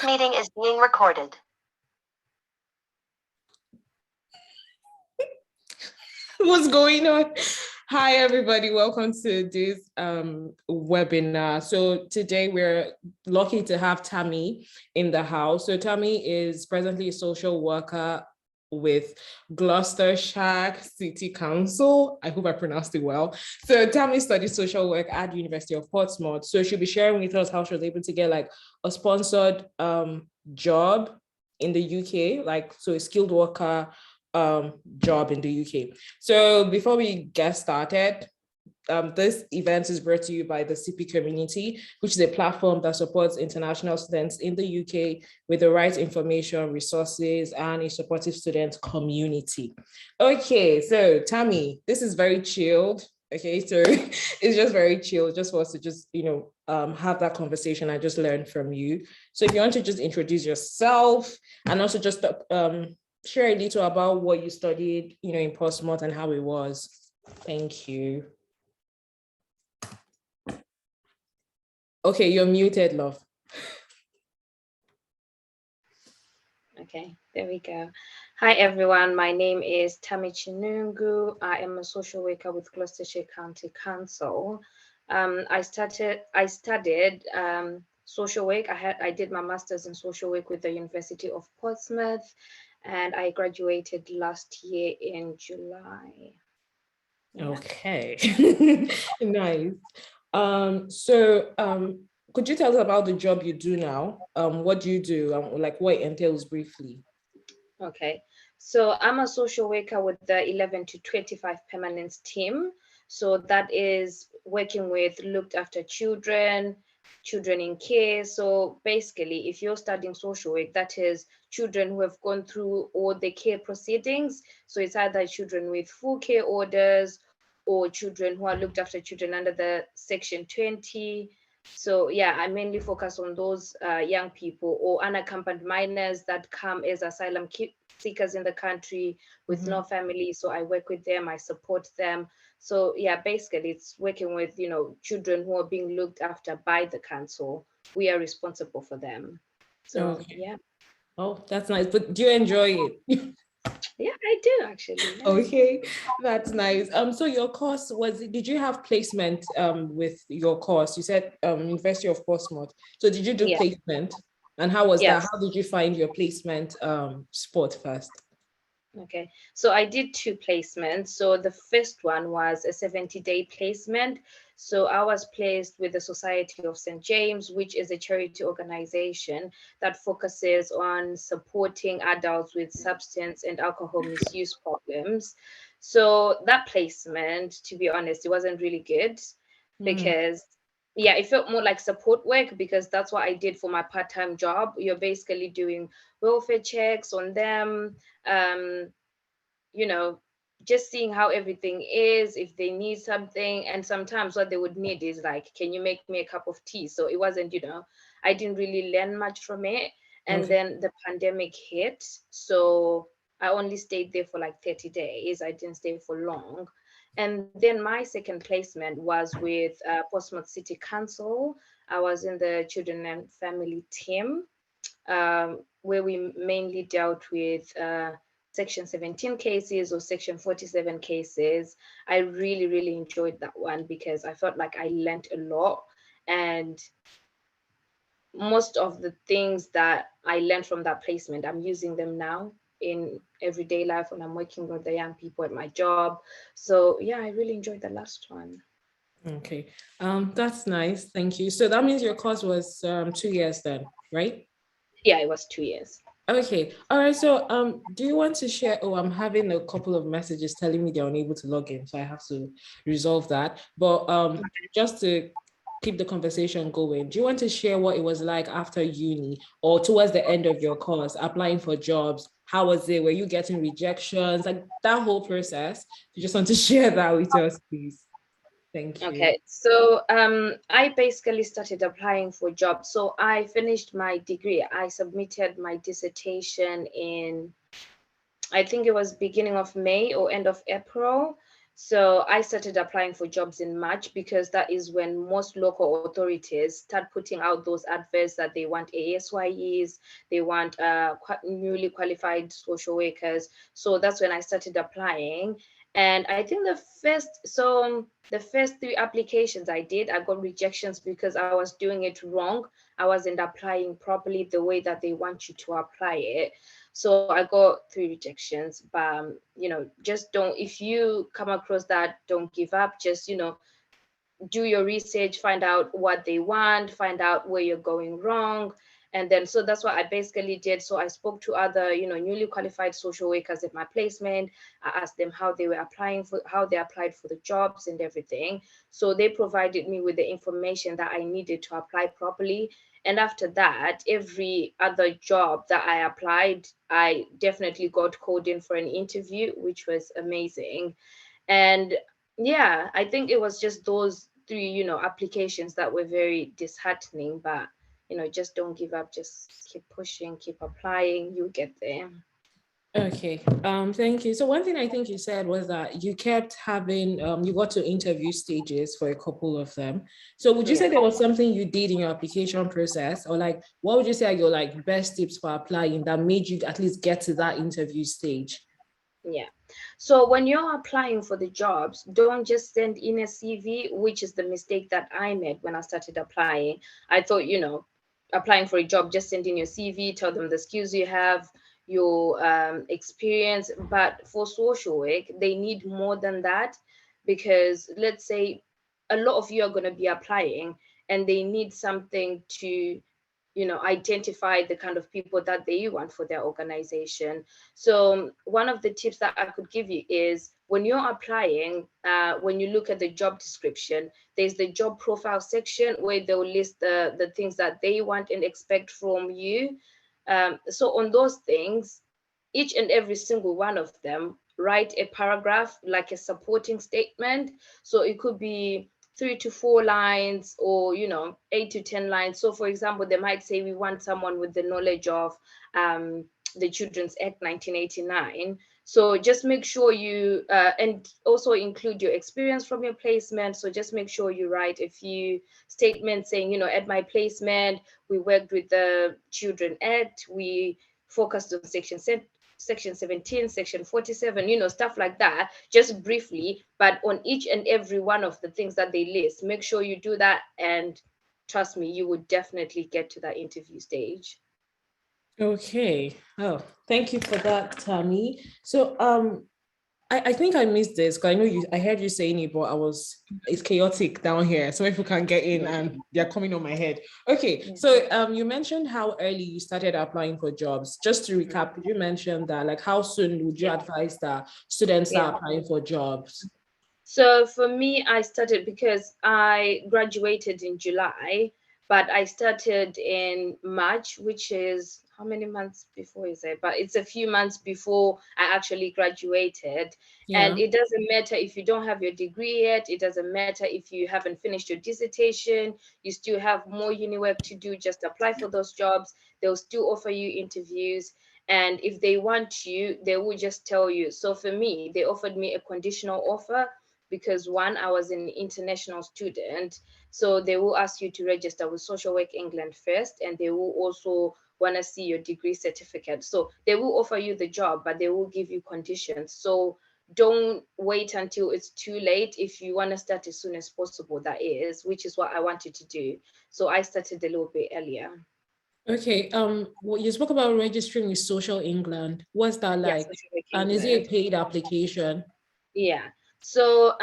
Meeting is being recorded. What's going on? Hi, everybody. Welcome to this webinar. So today we're lucky to have Tammy in the house. So Tammy is presently a social worker with Gloucestershire City Council. I hope I pronounced it well. So Tammy studied social work at the University of Portsmouth. So she'll be sharing with us how she was able to get like a sponsored job in the UK, like so a skilled worker job in the UK. So before we get started, this event is brought to you by the CP Community, which is a platform that supports international students in the UK with the right information, resources, and a supportive student community. Okay, so Tammy, this is very chilled. Okay, so it's just very chill, just for us to just, have that conversation and just learn from you. So if you want to just introduce yourself and also just share a little about what you studied, in Portsmouth and how it was. Thank you. Okay, you're muted, love. Okay, there we go. Hi, everyone. My name is Tammy Chinungu. I am a social worker with Gloucestershire County Council. I studied social work. I did my master's in social work with the University of Portsmouth, and I graduated last year in July. Yeah. Okay, nice. Could you tell us about the job you do now? What do you do? Like what it entails briefly. Okay, so I'm a social worker with the 11 to 25 permanence team. So that is working with looked after children in care. So basically, if you're studying social work, that is children who have gone through all the care proceedings. So it's either children with full care orders or children who are looked after children under the Section 20. So yeah, I mainly focus on those young people or unaccompanied minors that come as asylum seekers in the country with no family. So I work with them, I support them. So yeah, basically it's working with, children who are being looked after by the council. We are responsible for them. So okay. Yeah. Oh, that's nice. But do you enjoy it? Yeah, I do actually. Yeah. Okay, that's nice. So your course did you have placement with your course? You said University of Portsmouth. So did you do placement? And how was that? How did you find your placement spot first? Okay, so I did 2 placements. So the first one was a 70-day placement. So I was placed with the Society of St. James, which is a charity organization that focuses on supporting adults with substance and alcohol misuse problems. So that placement, to be honest, it wasn't really good because yeah, it felt more like support work because that's what I did for my part-time job. You're basically doing welfare checks on them, just seeing how everything is, if they need something. And sometimes what they would need is like, can you make me a cup of tea? So it wasn't, I didn't really learn much from it. And then the pandemic hit. So I only stayed there for like 30 days. I didn't stay for long. And then my second placement was with Portsmouth City Council. I was in the children and family team, where we mainly dealt with Section 17 cases or Section 47 cases. I really, really enjoyed that one because I felt like I learned a lot. And most of the things that I learned from that placement, I'm using them now in everyday life when I'm working with the young people at my job. So yeah, I really enjoyed the last one. Okay, that's nice. Thank you. So that means your course was 2 years then, right? Yeah, it was 2 years. Okay. All right. So do you want to share? Oh, I'm having a couple of messages telling me they're unable to log in, so I have to resolve that. But just to keep the conversation going, do you want to share what it was like after uni or towards the end of your course, applying for jobs? How was it? Were you getting rejections? Like that whole process? You just want to share that with us, please. Thank you. Okay, so I basically started applying for jobs. So I finished my degree. I submitted my dissertation in, I think it was beginning of May or end of April. So I started applying for jobs in March because that is when most local authorities start putting out those adverts that they want ASYEs, they want newly qualified social workers. So that's when I started applying. And I think the first three applications I did, I got rejections because I was doing it wrong. I wasn't applying properly the way that they want you to apply it. So I got three rejections. But just don't, if you come across that, don't give up. Just do your research, find out what they want, find out where you're going wrong. And then, so that's what I basically did. So I spoke to other, newly qualified social workers at my placement. I asked them how they applied for the jobs and everything. So they provided me with the information that I needed to apply properly. And after that, every other job that I applied, I definitely got called in for an interview, which was amazing. And yeah, I think it was just those three, applications that were very disheartening. But just don't give up, just keep pushing, keep applying, you get there. Okay, thank you. So one thing I think you said was that you kept having, you got to interview stages for a couple of them. So would you say Yeah. there was something you did in your application process, or like, what would you say are your like best tips for applying that made you at least get to that interview stage? Yeah. So when you're applying for the jobs, don't just send in a CV, which is the mistake that I made when I started applying. I thought, applying for a job, just send in your CV, tell them the skills you have, your experience. But for social work, they need more than that, because let's say a lot of you are going to be applying and they need something to identify the kind of people that they want for their organization. So one of the tips that I could give you is, when you're applying, when you look at the job description, there's the job profile section where they'll list the things that they want and expect from you. So on those things, each and every single one of them, write a paragraph, like a supporting statement. So it could be 3 to 4 lines, or 8 to 10 lines. So for example, they might say, we want someone with the knowledge of the Children's Act 1989. So just make sure you and also include your experience from your placement. So just make sure you write a few statements saying, at my placement, we worked with the Children Act, we focused on Section 17, Section 47, stuff like that, just briefly. But on each and every one of the things that they list, make sure you do that. And trust me, you would definitely get to that interview stage. Okay. Oh, thank you for that, Tammy. So I think I missed this because I know I heard you saying it, but it's chaotic down here. So if we can get in and they're coming on my head. Okay, so you mentioned how early you started applying for jobs. Just to recap, could you mention that, like, how soon would you advise that students start applying for jobs? So for me, I started because I graduated in July, but I started in March, which is how many months before is it? But it's a few months before I actually graduated. And Yeah. it doesn't matter if you don't have your degree yet. It doesn't matter if you haven't finished your dissertation. You still have more uni work to do. Just apply for those jobs. They'll still offer you interviews. And if they want you, they will just tell you. So for me, they offered me a conditional offer because, one, I was an international student. So they will ask you to register with Social Work England first, and they will also want to see your degree certificate. So they will offer you the job, but they will give you conditions. So don't wait until it's too late. If you want to start as soon as possible, that is, which is what I wanted to do. So I started a little bit earlier. Okay. Well, you spoke about registering with Social England. What's that Yeah, like? Social Work And is it a England. paid application? Yeah. So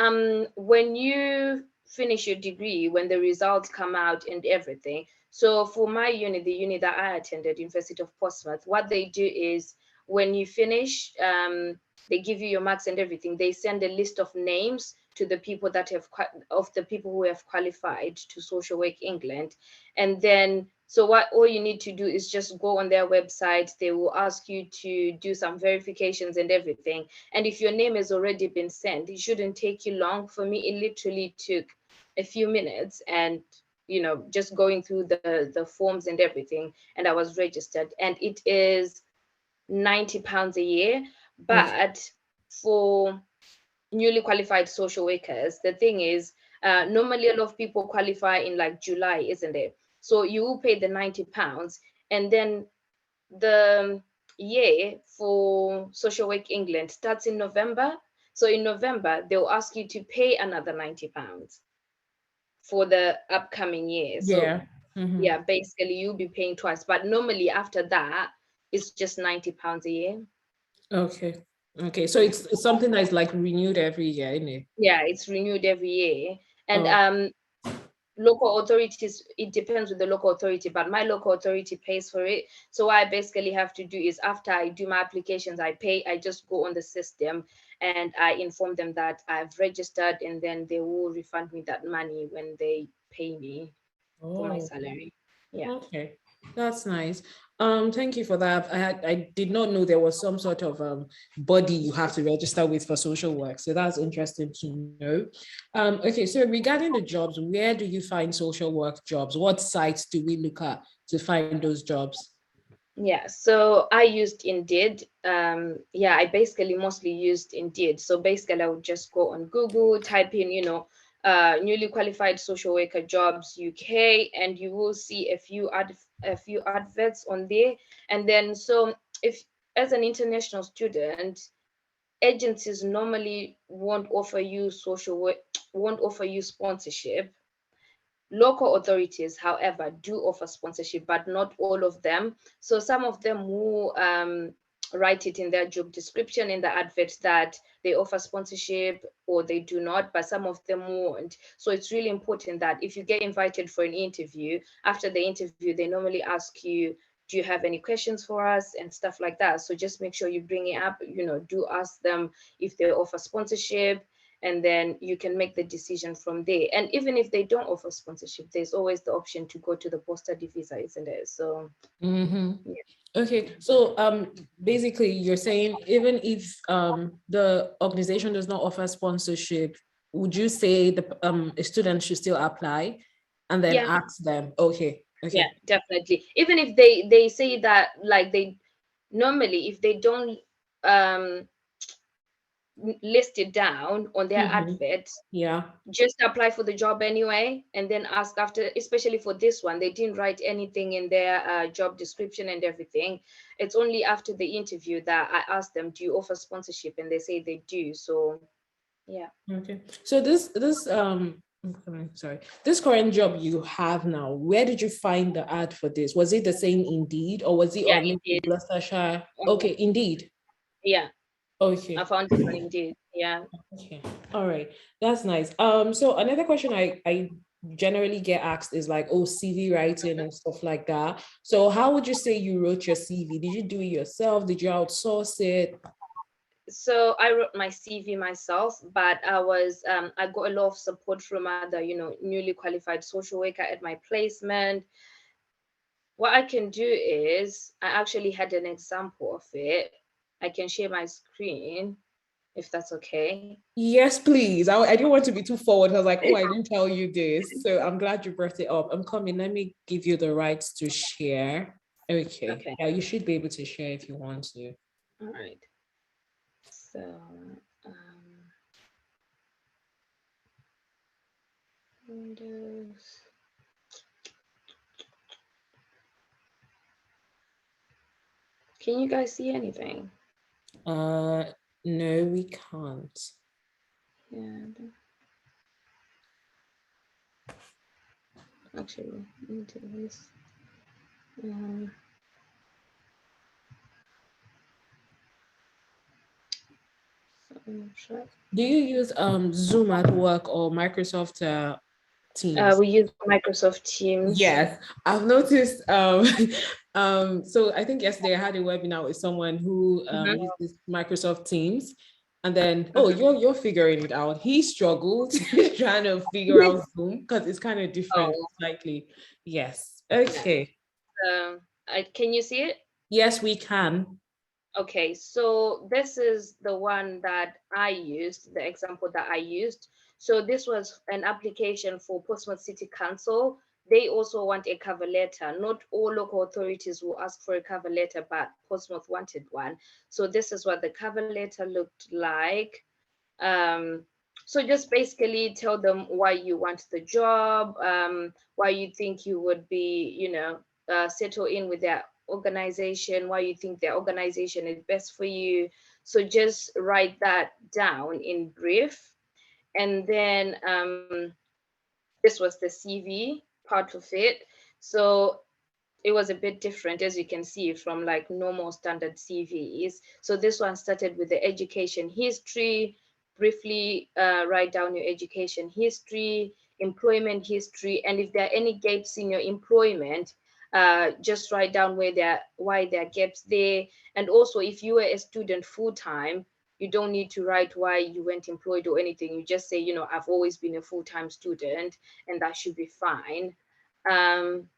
when you finish your degree, when the results come out and everything. So for my uni, the uni that I attended, University of Portsmouth, what they do is, when you finish, they give you your marks and everything. They send a list of names to the people that of the people who have qualified to Social Work England. And then, so what all you need to do is just go on their website. They will ask you to do some verifications and everything. And if your name has already been sent, it shouldn't take you long. For me, it literally took a few minutes, and just going through the forms and everything, and I was registered. And it is £90 a year. Okay. But for newly qualified social workers, the thing is, normally a lot of people qualify in like July, isn't it? So you will pay the £90, and then the year for social work England starts in November. So in November, they'll ask you to pay another £90 for the upcoming year. So Yeah. Mm-hmm. yeah, basically you'll be paying twice. But normally after that, it's just £90 a year. Okay. Okay. So Yeah. it's something that's like renewed every year, isn't it? Yeah, it's renewed every year. And Oh. local authorities, it depends with the local authority, but my local authority pays for it. So what I basically have to do is, after I do my applications, I just go on the system and I inform them that I've registered, and then they will refund me that money when they pay me for my Oh. salary. Yeah. Okay, that's nice. Thank you for that. I did not know there was some sort of body you have to register with for social work. So that's interesting to know. Okay, so regarding the jobs, where do you find social work jobs? What sites do we look at to find those jobs? Yeah, so I used Indeed. Yeah, I basically mostly used Indeed. So basically, I would just go on Google, type in, newly qualified social worker jobs UK, and you will see a few adverts on there. And then, so if as an international student, agencies normally won't offer you sponsorship. Local authorities, however, do offer sponsorship, but not all of them. So some of them will write it in their job description in the advert that they offer sponsorship, or they do not, but some of them won't. So it's really important that if you get invited for an interview, after the interview, they normally ask you, do you have any questions for us and stuff like that. So just make sure you bring it up, do ask them if they offer sponsorship, and then you can make the decision from there. And even if they don't offer sponsorship, there's always the option to go to the post-study visa, isn't there? So Mm-hmm. yeah. Okay, so basically you're saying even if the organization does not offer sponsorship, would you say the a student should still apply and then Yeah, ask them? Okay, yeah, okay. definitely. Even if they say that, like, they normally, if they don't um list it down on their Mm-hmm. advert, Yeah. just apply for the job anyway, and then ask after. Especially for this one, they didn't write anything in their job description and everything. It's only after the interview that I asked them, do you offer sponsorship, and they say they do. So yeah. Okay. So sorry, this current job you have now, where did you find the ad for this? Was it the same Indeed, or was it Yeah, on maybe Indeed. Gloucestershire? Um, Okay, Indeed. yeah, I Okay. found it on Indeed. Yeah. Okay. All right. That's nice. So another question I generally get asked is like, oh, CV writing and stuff like that. So how would you say you wrote your CV? Did you do it yourself? Did you outsource it? So I wrote my CV myself, but I got a lot of support from other, newly qualified social worker at my placement. What I can do is, I actually had an example of it. I can share my screen if that's okay. Yes, please. I didn't want to be too forward. I was like, oh, I didn't tell you this. So I'm glad you brought it up. I'm coming. Let me give you the rights to share. Okay. Okay. Yeah, you should be able to share if you want to. All right. So, um, Windows. Can you guys see anything? Uh, no, we can't. Yeah. Actually, let me do this. Um, so, Do you use Zoom at work or Microsoft Teams? we use Microsoft Teams. Yes, I've noticed. So I think yesterday I had a webinar with someone who Mhm, uses Microsoft Teams, and then oh, mhm. you're figuring it out. He struggled trying to figure out Zoom because it's kind of different, Oh, slightly. Yes. yeah. Okay. Can you see it? Yes, we can. Okay, so this is the one that I used, the example that I used. So this was an application for Portsmouth City Council. They also want a cover letter. Not all local authorities will ask for a cover letter, but Portsmouth wanted one. So this is what the cover letter looked like. So just basically tell them why you want the job, why you think you would be, settle in with their organization, why you think their organization is best for you. So just write that down in brief. And then this was the CV part of it. So it was a bit different, as you can see, from like normal standard CVs. So this one started with the education history, briefly write down your education history, employment history, and if there are any gaps in your employment, just write down why there are gaps there. And also, if you were a student full time, you don't need to write why you weren't employed or anything. You just say, I've always been a full-time student, and that should be fine. Um,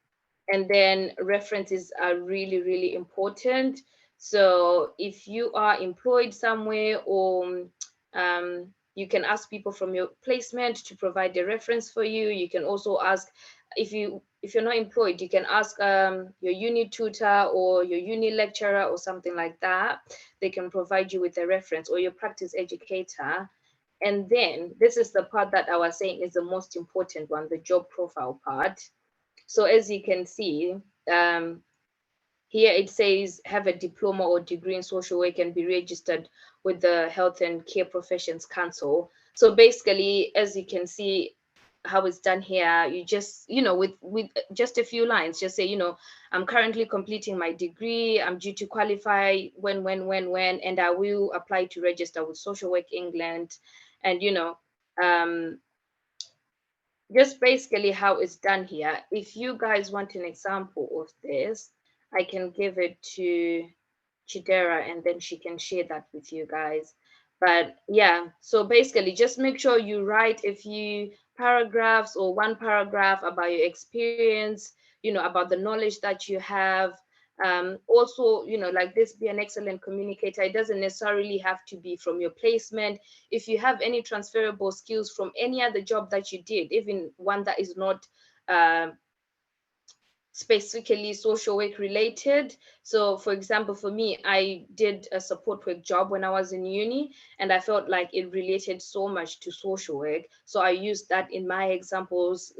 and then references are really, really important. So if you are employed somewhere, or you can ask people from your placement to provide the reference for you. You can also ask, if you're not employed, you can ask your uni tutor or your uni lecturer or something like that. They can provide you with a reference, or your practice educator. And then this is the part that I was saying is the most important one, the job profile part. So as you can see, um, here it says have a diploma or degree in social work and be registered with the Health and Care Professions Council. So basically, as you can see how it's done here, you just, with just a few lines, just say, I'm currently completing my degree, I'm due to qualify when, and I will apply to register with Social Work England. And, um, just basically how it's done here. If you guys want an example of this, I can give it to Chidera and then she can share that with you guys. But yeah, so basically just make sure you write a few paragraphs or one paragraph about your experience, about the knowledge that you have. Also, like this, be an excellent communicator. It doesn't necessarily have to be from your placement. If you have any transferable skills from any other job that you did, even one that is not specifically social work related. So for example, for me, I did a support work job when I was in uni, and I felt like it related so much to social work. So I used that in my examples,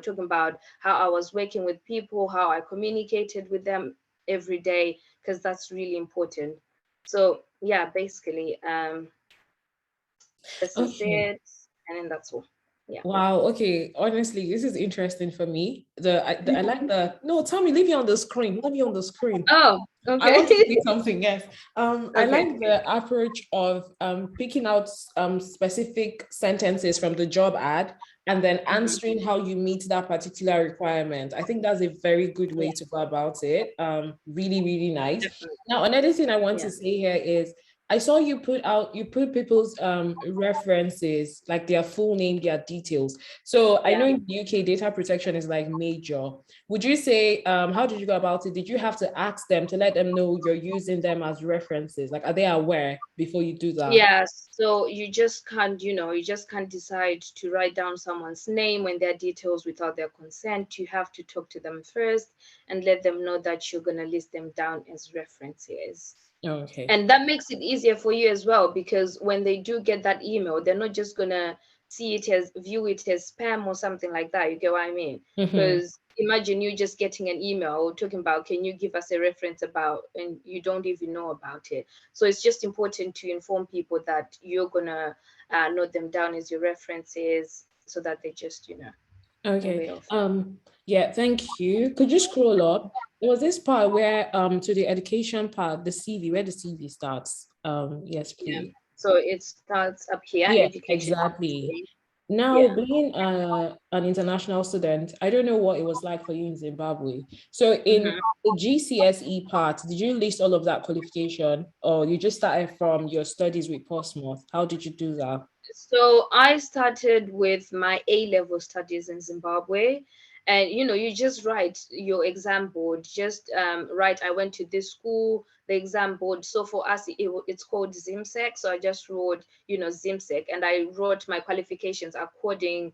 talking about how I was working with people, how I communicated with them every day, because that's really important. So yeah, basically, this is Okay. it. And then that's all. Yeah. Wow. Okay. Honestly, this is interesting for me. I like the no. Tell me, leave you on the screen. Leave you on the screen. Oh, I okay. want to say something, yes. I Okay. like the approach of picking out specific sentences from the job ad and then Mhm. answering how you meet that particular requirement. I think that's a very good way Yeah, to go about it. Really, really nice. definitely. Now, another thing I want Yeah. to say here is I saw you put people's references, like their full name, their details. So I know Yeah. in the UK, data protection is like major. Would you say, how did you go about it? Did you have to ask them to let them know you're using them as references? Like, are they aware before you do that? Yeah, so you just can't decide to write down someone's name and their details without their consent. You have to talk to them first and let them know that you're going to list them down as references. Okay. And that makes it easier for you as well, because when they do get that email, they're not just gonna view it as spam or something like that. You get what I mean? Mm-hmm. Because imagine you just getting an email talking about, can you give us a reference about, and you don't even know about it. So it's just important to inform people that you're gonna note them down as your references, so that they just aware Okay. of. Yeah, thank you. Could you scroll up? There was this part where to the education part, the CV, where the CV starts. Yes, Yeah. please. So it starts up here, Yeah, education exactly. history. Now, Yeah. being an international student, I don't know what it was like for you in Zimbabwe. So, in Mhm. the GCSE part, did you list all of that qualification, or you just started from your studies with Portsmouth? How did you do that? So I started with my A level studies in Zimbabwe. And you just write your exam board. Just write, I went to this school, the exam board. So for us, it's called ZIMSEC. So I just wrote, ZIMSEC, and I wrote my qualifications according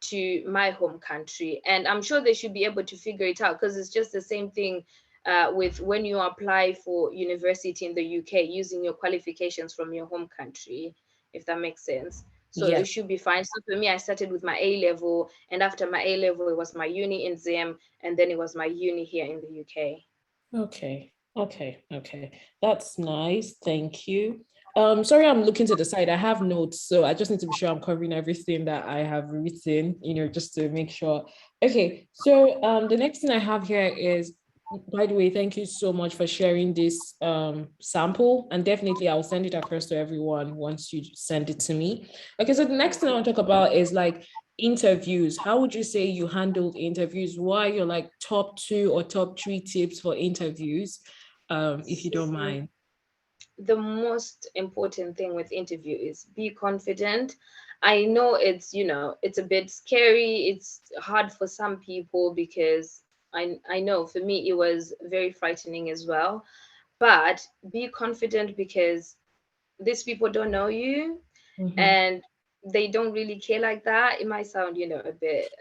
to my home country. And I'm sure they should be able to figure it out, because it's just the same thing with when you apply for university in the UK using your qualifications from your home country. if that makes sense. So Yes. it should be fine. So for me, I started with my A level, and after my A level, it was my uni in Zim, and then it was my uni here in the UK. Okay. Okay. Okay. That's nice. Thank you. Sorry, I'm looking to the side. I have notes, so I just need to be sure I'm covering everything that I have written, just to make sure. Okay. So the next thing I have here is, by the way, thank you so much for sharing this sample. And definitely I'll send it across to everyone once you send it to me. Okay, so the next thing I want to talk about is like interviews. How would you say you handled interviews? What are your like top 2 or top 3 tips for interviews, if you don't mind? The most important thing with interview is be confident. I know it's a bit scary, it's hard for some people, because I know for me it was very frightening as well. But be confident, because these people don't know you, Mhm. and they don't really care like that. It might sound, a bit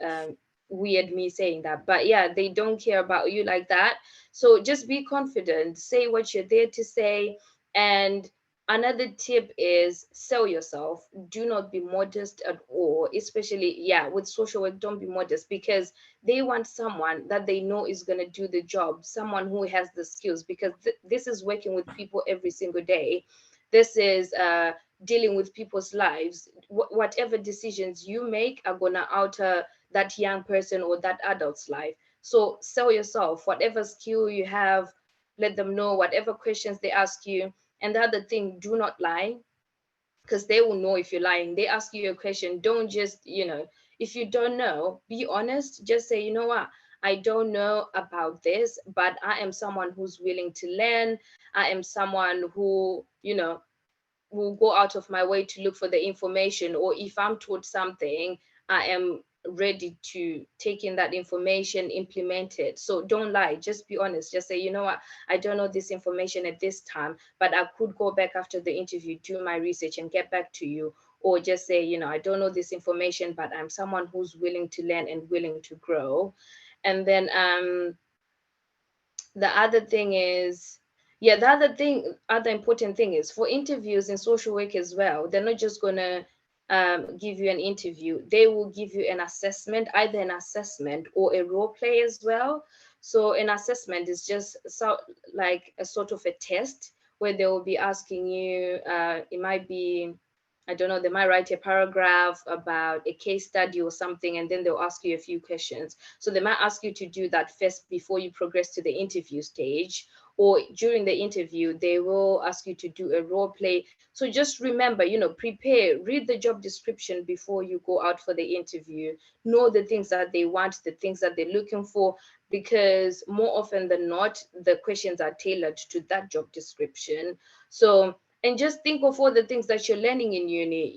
weird me saying that, but yeah, they don't care about you like that. So just be confident, say what you're there to say. And another tip is sell yourself. Do not be modest at all, especially, yeah, with social work. Don't be modest, because they want someone that they know is going to do the job, someone who has the skills, because this is working with people every single day. This is dealing with people's lives. Whatever decisions you make are going to alter that young person or that adult's life. So sell yourself, whatever skill you have, let them know, whatever questions they ask you. And the other thing, do not lie, because they will know if you're lying. They ask you a question, don't just, if you don't know, be honest. Just say, you know what, I don't know about this, but I am someone who's willing to learn. I am someone who, will go out of my way to look for the information. Or if I'm taught something, I am ready to take in that information, implement it. So don't lie, just be honest. Just say, you know what, I don't know this information at this time, but I could go back after the interview, do my research, and get back to you. Or just say, I don't know this information, but I'm someone who's willing to learn and willing to grow. And then the other thing is, yeah, other important thing is, for interviews in social work as well, they're not just gonna give you an interview. They will give you an assessment, either an assessment or a role play as well. So an assessment is just like a sort of a test, where they will be asking you, it might be, I don't know, they might write a paragraph about a case study or something, and then they'll ask you a few questions. So they might ask you to do that first before you progress to the interview stage. Or during the interview, they will ask you to do a role play. So just remember, prepare, read the job description before you go out for the interview. Know the things that they want, the things that they're looking for, because more often than not, the questions are tailored to that job description. So, and just think of all the things that you're learning in uni.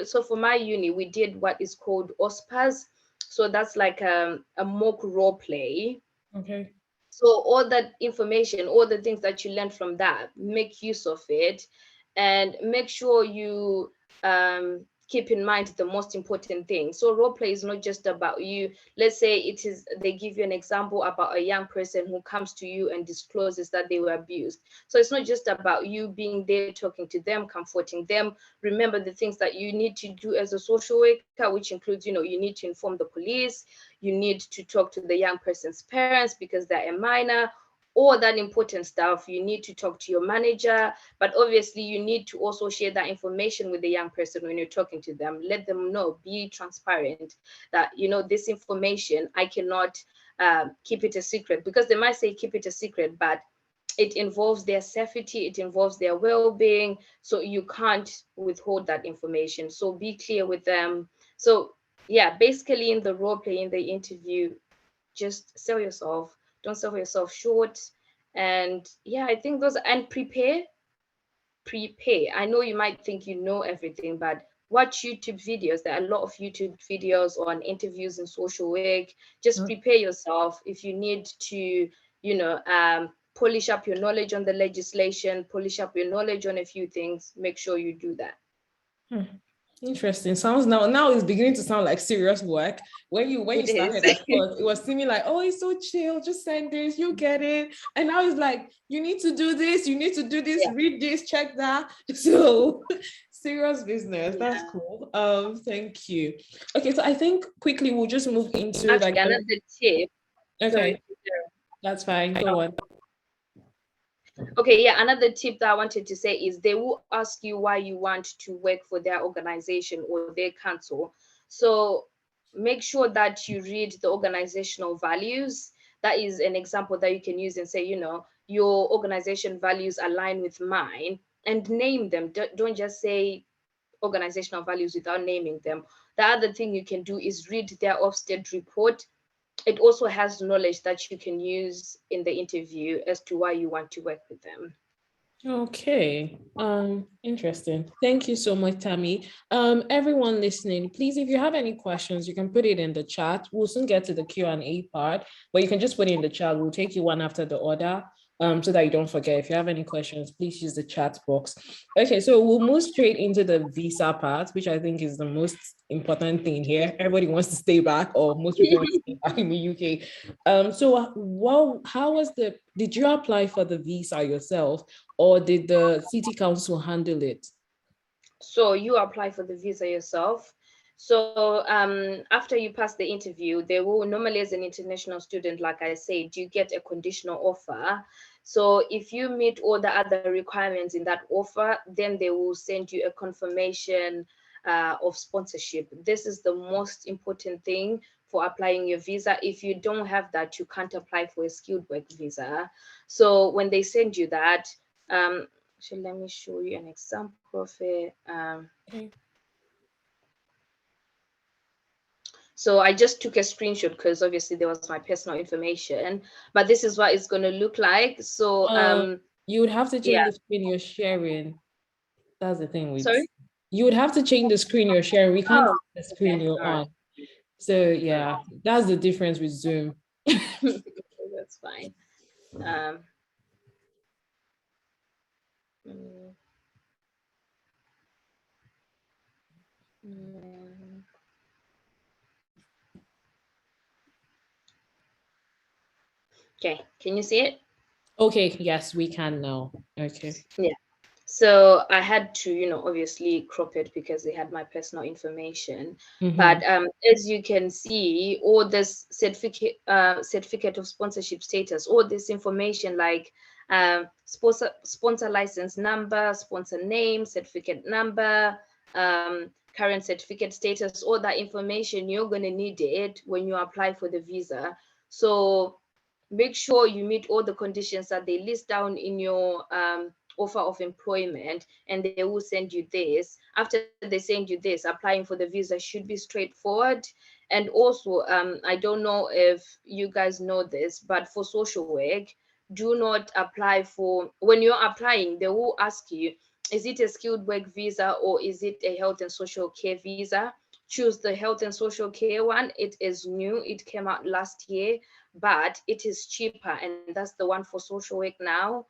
So for my uni, we did what is called OSPAs. So that's like a mock role play. Okay. So all that information, all the things that you learn from that, make use of it, and make sure you keep in mind the most important thing. So role play is not just about you. Let's say they give you an example about a young person who comes to you and discloses that they were abused. So it's not just about you being there talking to them, comforting them. Remember the things that you need to do as a social worker, which includes, you need to inform the police, you need to talk to the young person's parents because they're a minor, all that important stuff. You need to talk to your manager, but obviously you need to also share that information with the young person when you're talking to them. Let them know, be transparent, that, this information, I cannot keep it a secret, because they might say keep it a secret, but it involves their safety, it involves their well-being, so you can't withhold that information. So be clear with them. So yeah, basically in the role play, in the interview, just sell yourself. Don't sell yourself short. And yeah, I think those, and prepare. I know you might think you know everything, but watch YouTube videos. There are a lot of YouTube videos on interviews in social work. Just prepare yourself. If you need to, polish up your knowledge on the legislation, polish up your knowledge on a few things, make sure you do that. Hmm. Interesting. Sounds now it's beginning to sound like serious work. When you It started is. at first, it was seeming like, oh, it's so chill, just send this, you get it. And now it's like, you need to do this, you need to do this, Yeah. read this, check that. So serious business. That's Yeah. cool. Thank you. Okay, so I think quickly we'll just move into Actually, like another tip. Sorry. okay, that's fine. Go on. Okay, yeah, another tip that I wanted to say is they will ask you why you want to work for their organization or their council. So make sure that you read the organizational values. That is an example that you can use and say, your organization values align with mine, and name them. Don't just say organizational values without naming them. The other thing you can do is read their Ofsted report. It also has knowledge that you can use in the interview as to why you want to work with them. Okay. Interesting. Thank you so much, Tammy. Everyone listening, please, if you have any questions, you can put it in the chat. We'll soon get to the Q&A part, but you can just put it in the chat. We'll take you one after the other. So that you don't forget. If you have any questions, please use the chat box. Okay, so we'll move straight into the visa part, which I think is the most important thing here. Everybody wants to stay back, or most people want to stay back in the UK. Did you apply for the visa yourself, or did the city council handle it? So you apply for the visa yourself. So after you pass the interview, they will normally, as an international student, like I said, you get a conditional offer. So if you meet all the other requirements in that offer, then they will send you a confirmation of sponsorship. This is the most important thing for applying your visa. If you don't have that, you can't apply for a skilled work visa. So when they send you that, so let me show you an example of it. Okay. So I just took a screenshot because obviously there was my personal information, but this is what it's going to look like. So You would have to change yeah, the screen you're sharing. That's the thing with sorry. you would have to change the screen you're sharing. We can't Oh, see the screen okay, you're all right. on. So yeah, that's the difference with Zoom. Okay, that's fine. Um, mm, mm, okay, can you see it? Okay, yes, we can now. Okay. Yeah. So I had to, obviously crop it because they had my personal information. Mm-hmm. But as you can see, all this certificate of sponsorship status, all this information like sponsor license number, sponsor name, certificate number, current certificate status, all that information, you're going to need it when you apply for the visa. So make sure you meet all the conditions that they list down in your offer of employment, and they will send you this. After they send you this, applying for the visa should be straightforward. And also, I don't know if you guys know this, but for social work, do not apply for, when you're applying, they will ask you, is it a skilled work visa or is it a health and social care visa? Choose the health and social care one. It is new, it came out last year, but it is cheaper, and that's the one for social work now.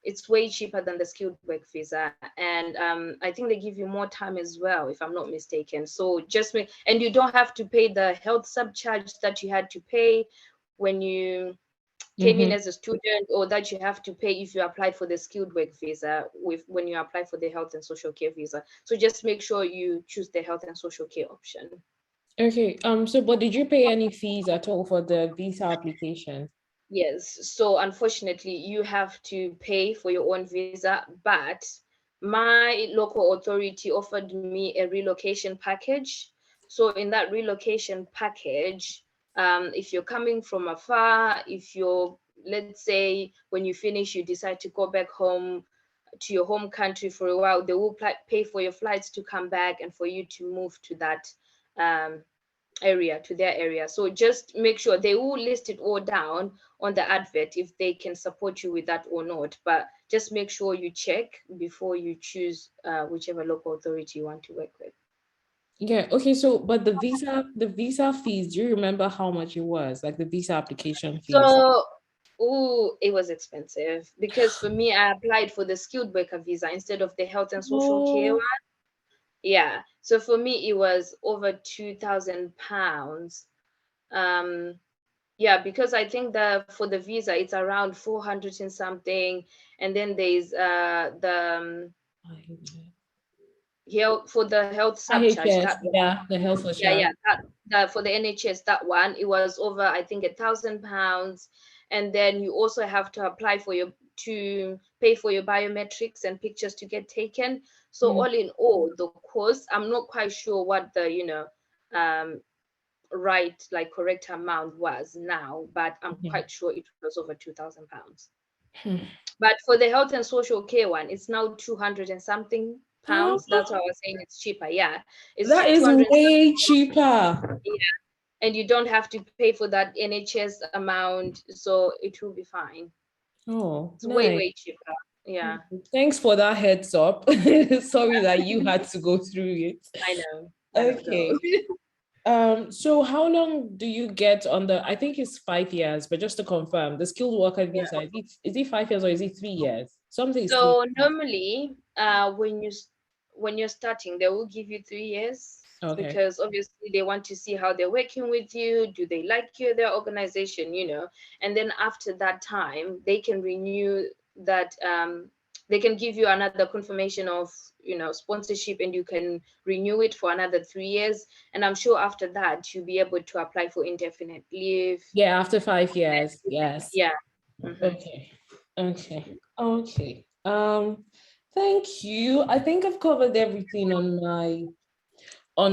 It's way cheaper than the skilled work visa, and I think they give you more time as well, if I'm not mistaken. So just make, and you don't have to pay the health subcharge that you had to pay when you came in Mm-hmm. as a student, or that you have to pay if you applied for the skilled work visa with when you apply for the health and social care visa. So just make sure you choose the health and social care option. Okay. So but did you pay any fees at all for the visa application? Yes, so unfortunately, you have to pay for your own visa, but my local authority offered me a relocation package. So in that relocation package, if you're coming from afar, if you're, let's say, when you finish, you decide to go back home to your home country for a while, they will pay for your flights to come back and for you to move to that um, area, to their area. So just make sure they will list it all down on the advert if they can support you with that or not. But just make sure you check before you choose whichever local authority you want to work with. Yeah. Okay. So, but the visa fees, do you remember how much it was? Like the visa application fees? So, oh, it was expensive because for me, I applied for the skilled worker visa instead of the health and social care Oh, one. Yeah. So for me, it was over £2,000. Yeah, because I think that for the visa, it's around 400 and something. And then there's for the health subcharge, IHS, that one. yeah, the health Yeah, social. yeah, that for the NHS, that one, it was over, I think, £1,000. And then you also have to apply to pay for your biometrics and pictures to get taken. So all in all, the course, I'm not quite sure what the um right, like, correct amount was now, but I'm quite sure it was over £2,000. But for the health and social care one, it's now 200 and something pounds. That's why I was saying it's cheaper. Yeah, it's That is 200 way cheaper. and you don't have to pay for that NHS amount, so it will be fine. Oh, It's way, nice. way cheaper. Yeah, Thanks for that heads up. Sorry that you had to go through it. I know. Okay. So how long do you get on the, I think it's 5 years, but just to confirm, the skilled worker Yeah. visa, is it 5 years or is it 3 years? Something is So normally, when you're starting, they will give you 3 years, okay. because obviously they want to see how they're working with you. Do they like you, their organization, And then after that time, they can renew that. They can give you another confirmation of sponsorship, and you can renew it for another 3 years. And I'm sure after that you'll be able to apply for indefinite leave. Yeah, after 5 years. Yes. Yeah. Mhm. Okay. Okay. Okay. Thank you. I think I've covered everything on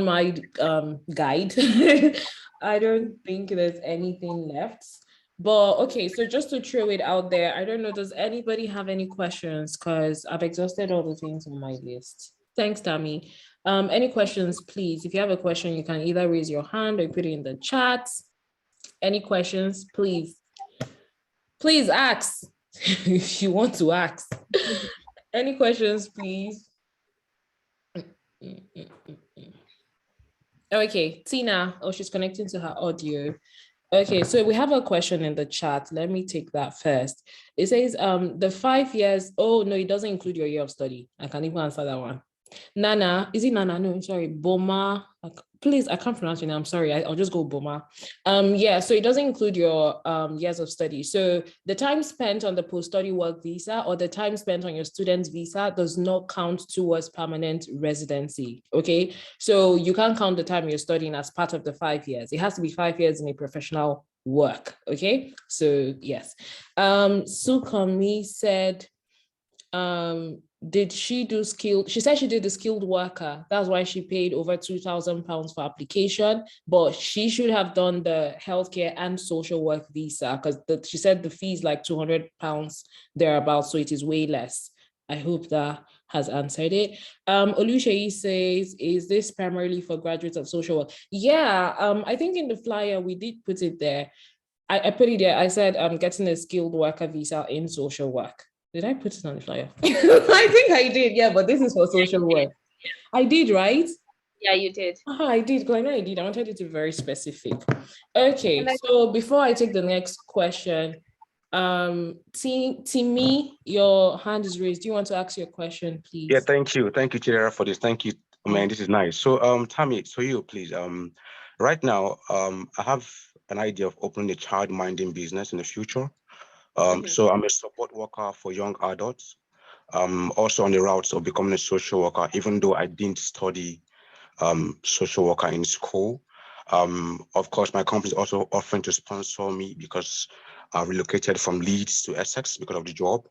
my guide. I don't think there's anything left. But okay, so just to throw it out there, I don't know, does anybody have any questions? Because I've exhausted all the things on my list. Thanks, Tammy. Any questions, please? If you have a question, you can either raise your hand or put it in the chat. Any questions, please? Please ask if you want to ask. Any questions, please? Okay, Tina. Oh, she's connecting to her audio. Okay, so we have a question in the chat. Let me take that first. It says, the 5 years. Oh no, it doesn't include your year of study. I can even answer that one. Nana, is it Nana? No, sorry, Boma. Please, I can't pronounce your name. I'm sorry. I'll just go Boma. Yeah, so it doesn't include your years of study. So the time spent on the post-study work visa or the time spent on your student visa does not count towards permanent residency. Okay, so you can't count the time you're studying as part of the 5 years. It has to be 5 years in a professional work. Okay, so yes. Sukami said, did she do skilled? She said she did the skilled worker. That's why she paid over £2,000 for application, but she should have done the healthcare and social work visa because she said the fee is like £200 thereabouts, so it is way less. I hope that has answered it. Oluseyi says, is this primarily for graduates of social work? Yeah, I think in the flyer we did put it there. I put it there. I said I'm getting a skilled worker visa in social work. Did I put it on the flyer? I think I did. Yeah, but this is for social work. I did, right? Yeah, you did. I did, because I know I did. I wanted it to be very specific. Okay, so before I take the next question, Timmy, your hand is raised. Do you want to ask your question, please? Yeah, thank you, Chidera, for this. Thank you, man. This is nice. So, Tammy, so you please, right now, I have an idea of opening a child minding business in the future. So I'm a support worker for young adults. Also on the route of becoming a social worker, even though I didn't study social worker in school. Of course, my company is also offering to sponsor me because I relocated from Leeds to Essex because of the job.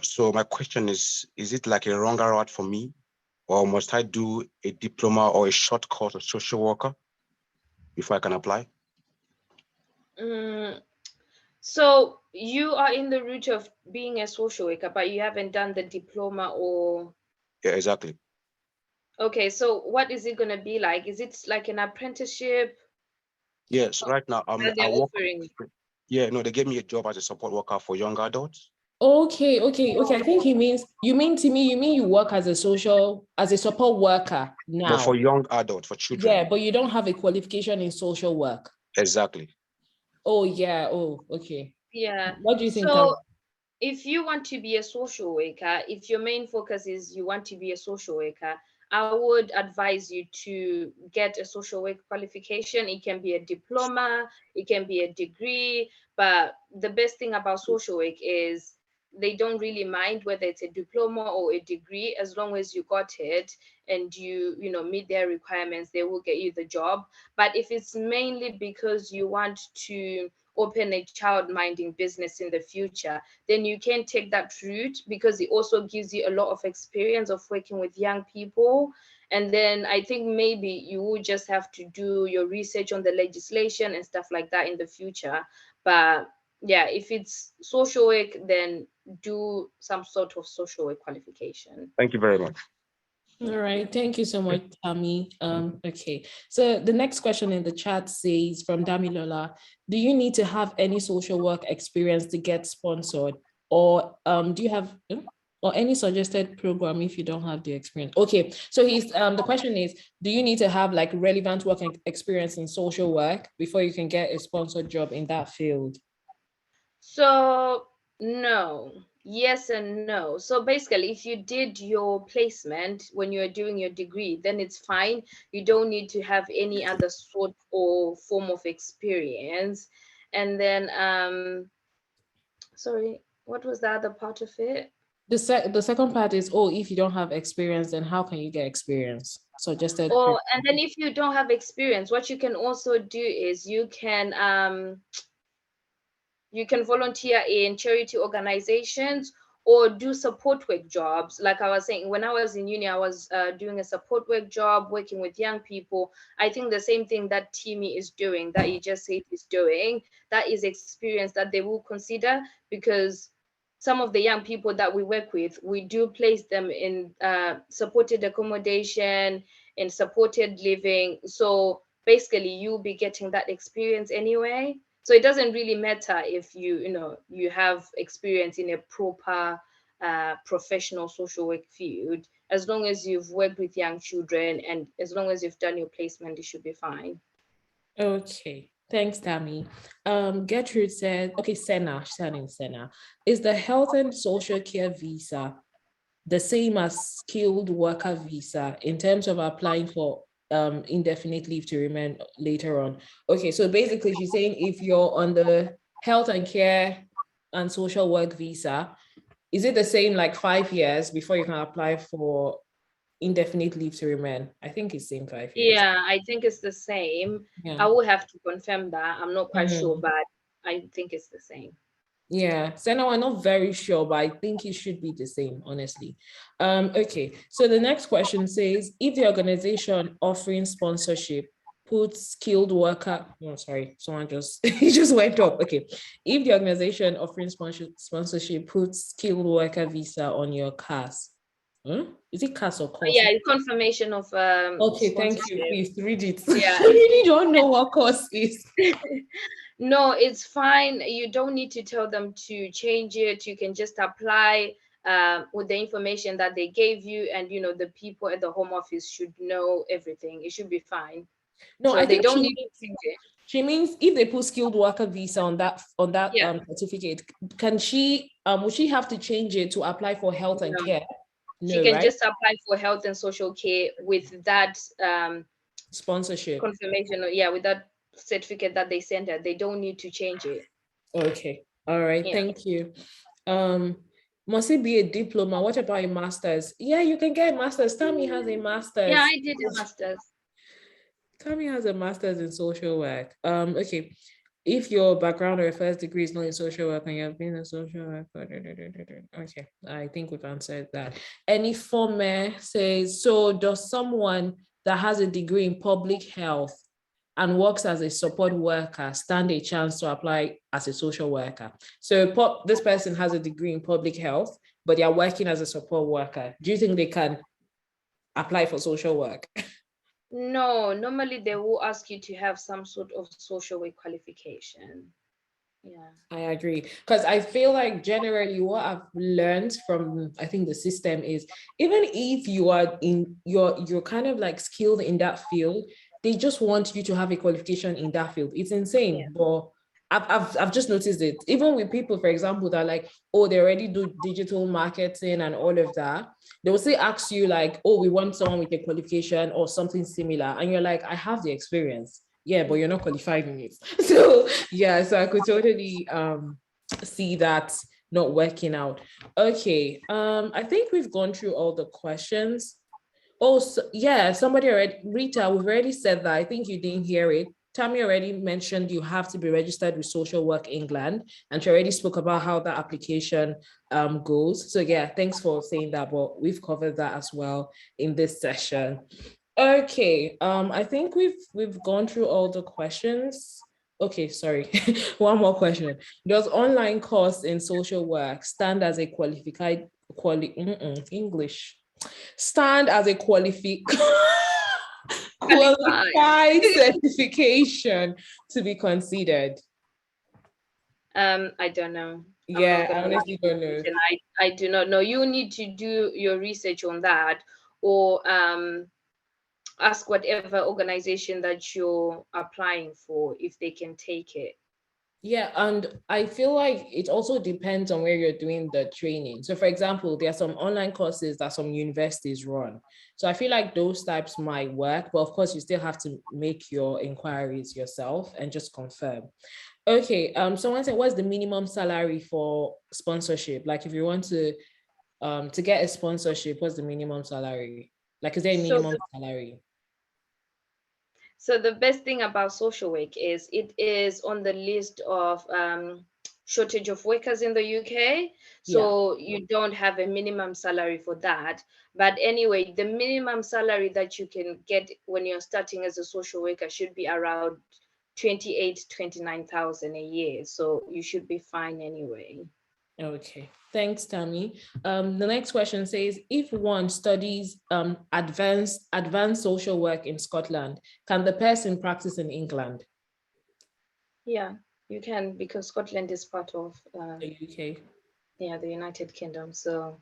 So my question is it like a longer route for me, or must I do a diploma or a short course of social worker before I can apply? So you are in the route of being a social worker, but you haven't done the diploma or... Yeah, exactly. Okay, so what is it going to be like? Is it like an apprenticeship? Yes, right now That I they're work. offering? Yeah, no, they gave me a job as a support worker for young adults. Okay. I think you mean you work as a support worker now. But for young adults, for children. Yeah, but you don't have a qualification in social work. Exactly. Oh yeah. Oh, okay. Yeah. What do you think? So if you want to be a social worker, if your main focus is you want to be a social worker, I would advise you to get a social work qualification. It can be a diploma, it can be a degree, but the best thing about social work is they don't really mind whether it's a diploma or a degree. As long as you got it and you know meet their requirements, they will get you the job. But if it's mainly because you want to open a child minding business in the future, then you can take that route, because it also gives you a lot of experience of working with young people. And then I think maybe you would just have to do your research on the legislation and stuff like that in the future. But yeah, if it's social work, then do some sort of social work qualification. Thank you very much. All right, thank you so much, Tammy. Okay, so the next question in the chat says from Damilola, do you need to have any social work experience to get sponsored, or do you have or any suggested program if you don't have the experience? Okay, so he's the question is, do you need to have like relevant work experience in social work before you can get a sponsored job in that field? So no, yes and no. So basically, if you did your placement when you're doing your degree, then it's fine. You don't need to have any other sort or form of experience. And then sorry, what was the other part of it? The second part is, oh, if you don't have experience, then how can you get experience? Suggested. Oh, and then if you don't have experience, what you can also do is you can volunteer in charity organizations or do support work jobs. Like I was saying, when I was in uni, I was doing a support work job, working with young people. I think the same thing that Timmy is doing, that you just said is doing, that is experience that they will consider, because some of the young people that we work with, we do place them in supported accommodation, in supported living. So basically you'll be getting that experience anyway. So it doesn't really matter if you have experience in a proper professional social work field. As long as you've worked with young children and as long as you've done your placement, it should be fine. Okay, thanks, Tammy. Gertrude said, okay, Senna, is the health and social care visa the same as skilled worker visa in terms of applying for indefinite leave to remain later on? Okay, so basically she's saying if you're on the health and care and social work visa, is it the same like 5 years before you can apply for indefinite leave to remain? I think it's same 5 years. Yeah, I think it's the same. Yeah. I will have to confirm that. I'm not quite sure, but I think it's the same. Yeah, so no, I'm not very sure, but I think it should be the same, honestly. Okay, so the next question says, if the organization offering sponsorship puts skilled worker, oh, sorry, someone just, it just went up. Okay, if the organization offering sponsorship puts skilled worker visa on your CAS, is it CAS or course? Yeah, confirmation of okay, thank you, please read it. Yeah. I really don't know what course is. No, it's fine. You don't need to tell them to change it. You can just apply with the information that they gave you, and the people at the home office should know everything. It should be fine. No, so I think they don't need to change it. She means if they put skilled worker visa on that certificate, can she would she have to change it to apply for health and care? No, she can just apply for health and social care with that sponsorship confirmation. Yeah, with that certificate that they sent her. They don't need to change it. Okay, all right, thank you. Must it be a diploma? What about a master's? Yeah, you can get a master's. Tammy has a master's. Yeah, I did a master's. Tammy has a master's in social work. Okay, if your background or first degree is not in social work and you have been in social work, okay, I think we've answered that. Any former says, so does someone that has a degree in public health and works as a support worker stand a chance to apply as a social worker? So this person has a degree in public health, but they are working as a support worker. Do you think they can apply for social work? No, normally they will ask you to have some sort of social work qualification. Yeah, I agree, because I feel like generally what I've learned from I think the system is, even if you are in you're kind of like skilled in that field, they just want you to have a qualification in that field. It's insane, but I've just noticed it. Even with people, for example, that like, oh, they already do digital marketing and all of that. They will say, ask you like, oh, we want someone with a qualification or something similar. And you're like, I have the experience. Yeah, but you're not qualified in it. So yeah, so I could totally see that not working out. Okay. I think we've gone through all the questions. Oh, so, yeah, somebody already, Rita, we've already said that. I think you didn't hear it. Tammy already mentioned you have to be registered with Social Work England, and she already spoke about how that application goes. So yeah, thanks for saying that, but we've covered that as well in this session. Okay, I think we've gone through all the questions. Okay, sorry, one more question. Does online course in social work stand as a English? Stand as a qualified certification to be considered? I don't know. Yeah, I honestly don't know. I do not know. You need to do your research on that, or ask whatever organization that you're applying for if they can take it. Yeah, and I feel like it also depends on where you're doing the training. So for example, there are some online courses that some universities run. So I feel like those types might work, but of course you still have to make your inquiries yourself and just confirm. Okay, someone said, what's the minimum salary for sponsorship? Like if you want to get a sponsorship, what's the minimum salary? Like is there a minimum salary? So the best thing about social work is it is on the list of shortage of workers in the UK. So you don't have a minimum salary for that. But anyway, the minimum salary that you can get when you're starting as a social worker should be around 29,000 a year. So you should be fine anyway. Okay, thanks, Tammy. The next question says, if one studies advanced social work in Scotland, can the person practice in England? Yeah, you can, because Scotland is part of the UK. Yeah, the United Kingdom. So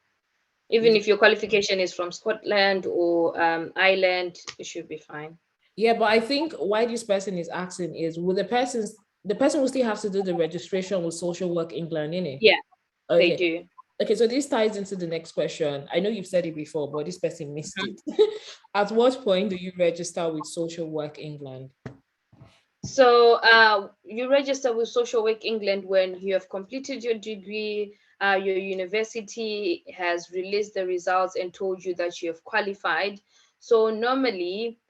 even if your qualification is from Scotland or Ireland, it should be fine. Yeah, but I think why this person is asking is, will the person will still have to do the registration with Social Work England, innit? Yeah, okay. They do. Okay, so this ties into the next question. I know you've said it before, but this person missed it. At what point do you register with Social Work England? So you register with Social Work England when you have completed your degree, your university has released the results and told you that you have qualified. So normally,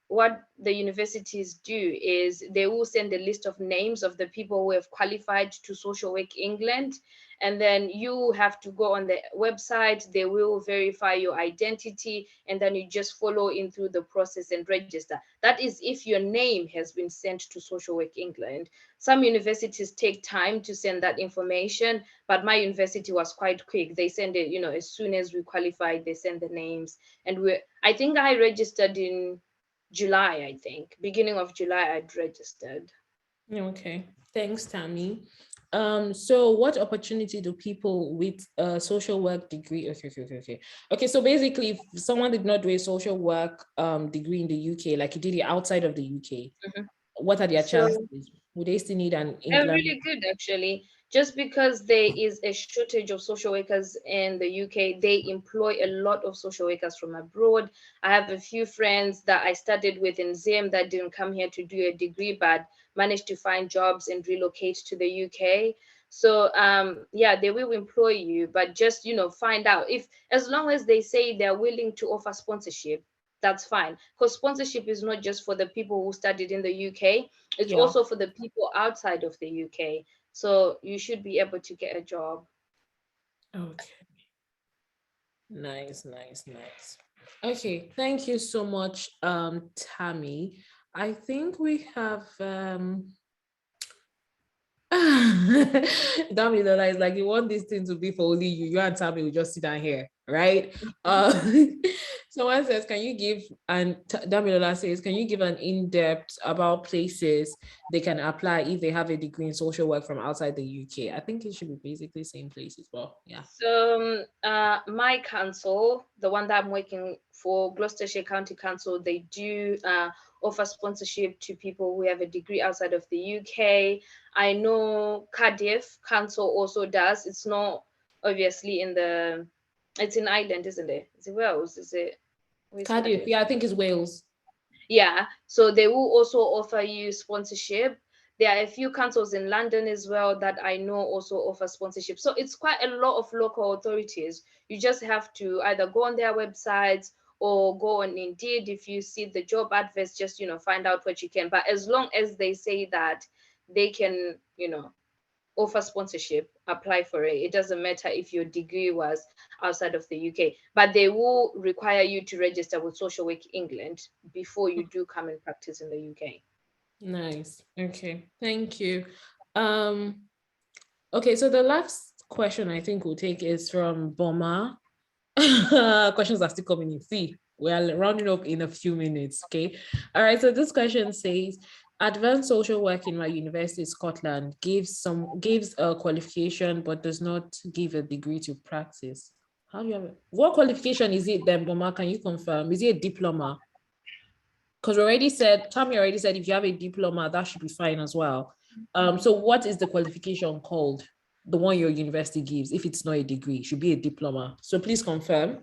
what the universities do is they will send a list of names of the people who have qualified to Social Work England, and then you have to go on the website. They will verify your identity, and then you just follow in through the process and register. That is if your name has been sent to Social Work England. Some universities take time to send that information, but my university was quite quick. They send it, as soon as we qualified, they send the names. And I think I registered in July, beginning of July, I'd registered. Okay, thanks, Tammy. So what opportunity do people with a social work degree? Okay. So basically, if someone did not do a social work degree in the UK, like you did it outside of the UK, what are their chances? Would they still need an England? Really good, actually. Just because there is a shortage of social workers in the UK, they employ a lot of social workers from abroad. I have a few friends that I studied with in ZIM that didn't come here to do a degree, but managed to find jobs and relocate to the UK. So yeah, they will employ you, but just find out if, as long as they say they're willing to offer sponsorship, that's fine. Because sponsorship is not just for the people who studied in the UK, it's also for the people outside of the UK. So you should be able to get a job. Okay. Nice. Okay, thank you so much, Tammy. I think we have Damilola is like, you want this thing to be for only you. You and Tammy will just sit down here, right? Someone says, can you give, and Damilola says, can you give an in-depth about places they can apply if they have a degree in social work from outside the UK? I think it should be basically the same places, but yeah. So my council, the one that I'm working for, Gloucestershire County Council, they do offer sponsorship to people who have a degree outside of the UK. I know Cardiff Council also does. It's not obviously it's in Ireland, isn't it? Is it Wales? Cardiff, yeah, I think it's Wales. Yeah, so they will also offer you sponsorship. There are a few councils in London as well that I know also offer sponsorship. So it's quite a lot of local authorities. You just have to either go on their websites or go on Indeed. If you see the job adverts, just, find out what you can. But as long as they say that they can, offer sponsorship, apply for it. It doesn't matter if your degree was outside of the UK, but they will require you to register with Social Work England before you do come and practice in the UK. Nice. Okay, thank you. Okay, so the last question I think we'll take is from Boma. Questions are still coming in. See, we are rounding up in a few minutes. Okay. All right. So this question says, advanced social work in my university in Scotland gives a qualification but does not give a degree to practice. How do you have it? What qualification is it then, Boma? Can you confirm? Is it a diploma? Because Tammy already said if you have a diploma, that should be fine as well. So what is the qualification called? The one your university gives, if it's not a degree, it should be a diploma. So please confirm.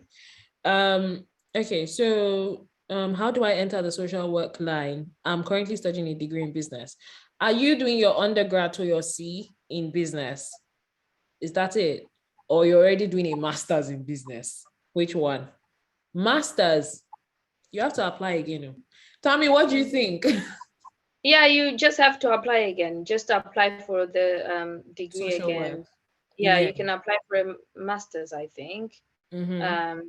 Okay, so how do I enter the social work line? I'm currently studying a degree in business. Are you doing your undergrad or your C in business? Is that it? Or you're already doing a master's in business? Which one? Master's, you have to apply again. Tell me, what do you think? Yeah, you just have to apply again. Just apply for the degree Social again. work. Yeah, you can apply for a master's, I think. Yeah.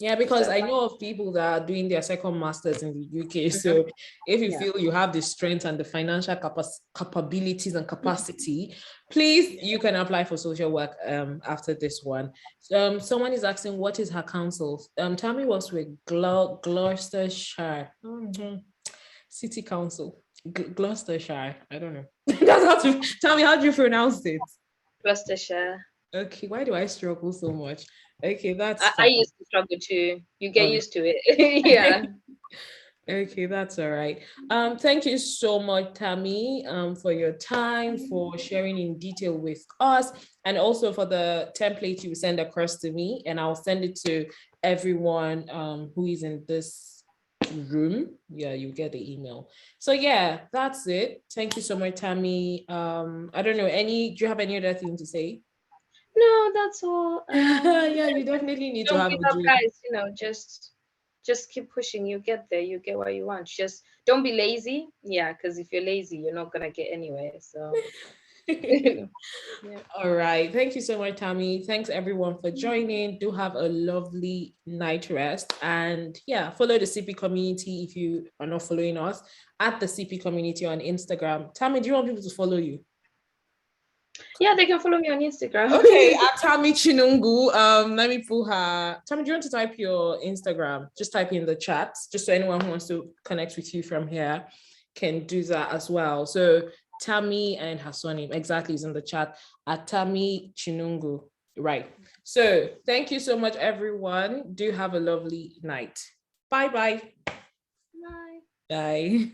Yeah, because I know of people that are doing their second masters in the UK. So if you feel you have the strength and the financial capabilities and capacity, please, you can apply for social work after this one. Someone is asking, what is her council? Tell me what's with Gloucestershire. City Council. Gloucestershire. I don't know. That's how to tell me, how do you pronounce it? Gloucestershire. Okay, why do I struggle so much? Okay, that's I used to struggle too. You get used to it. Yeah. Okay, that's all right. Thank you so much, Tammy, for your time, for sharing in detail with us, and also for the template you send across to me, and I'll send it to everyone who is in this room. Yeah, you get the email. So yeah, that's it. Thank you so much, Tammy. I don't know, do you have any other thing to say? No, that's all. Yeah, you definitely need to have a up, dream. guys, just keep pushing. You get there. You get what you want. Just don't be lazy. Yeah, because if you're lazy, you're not gonna get anywhere. So yeah. All right. Thank you so much, Tammy. Thanks everyone for joining. Do have a lovely night rest. And yeah, follow the CP community if you are not following us at the CP community on Instagram. Tammy, do you want people to follow you? Yeah, they can follow me on Instagram. Okay, at Tammy Chinungu. Let me pull her. Tammy, do you want to type your Instagram? Just type in the chat, just so anyone who wants to connect with you from here can do that as well. So Tammy and her surname exactly is in the chat at Tammy Chinungu. Right. So thank you so much, everyone. Do have a lovely night. Bye-bye. Bye. Bye.